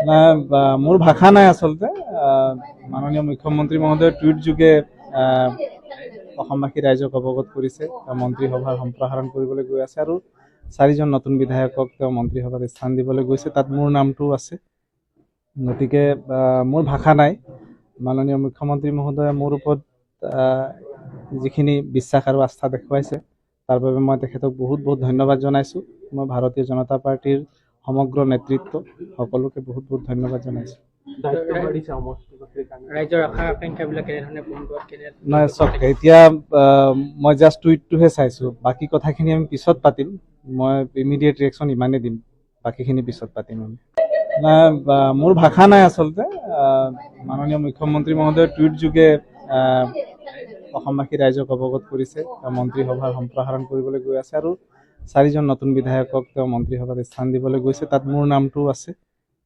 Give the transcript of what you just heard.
মোৰ ভাষা নাই আচলতে। মাননীয় মুখ্যমন্ত্ৰী মহোদয়ে টুইট যোগে অসমবাসী ৰাইজক অৱগত কৰিছে মন্ত্ৰীসভাৰ সম্প্ৰসাৰণ কৰিবলৈ গৈ আছে আৰু 4জন নতুন বিধায়কক তেওঁ মন্ত্ৰীসভাত স্থান দিবলৈ গৈছে। তাত মোৰ নামটোও আছে। গতিকে মোৰ ভাষা নাই। মাননীয় মুখ্যমন্ত্ৰী মহোদয়ে মোৰ ওপৰত যিখিনি বিশ্বাস আৰু আস্থা দেখুৱাইছে তাৰ বাবে মই তেখেতক বহুত বহুত ধন্যবাদ জনাইছোঁ। মই ভাৰতীয় জনতা পাৰ্টিৰ সমগ্ৰ নেতৃত্ব সকলোকে বহুত বহুত ধন্যবাদ জনাইছোঁ। নাই চাওক, এতিয়া মই জাষ্ট টুইটটোহে চাইছোঁ, বাকী কথাখিনি আমি পিছত পাতিম। মই ইমিডিয়েট ৰিয়েকশ্যন ইমানেই দিম, বাকীখিনি পিছত পাতিম আমি। মোৰ ভাষা নাই আচলতে। মাননীয় মুখ্যমন্ত্ৰী মহোদয়ে টুইট যোগে অসমবাসী ৰাইজক অৱগত কৰিছে মন্ত্ৰীসভাৰ সম্প্ৰসাৰণ কৰিবলৈ গৈ আছে আৰু 4জন নতুন বিধায়কক তেওঁ মন্ত্ৰীসভাত স্থান দিবলৈ গৈছে। তাত মোৰ নামটোও আছে।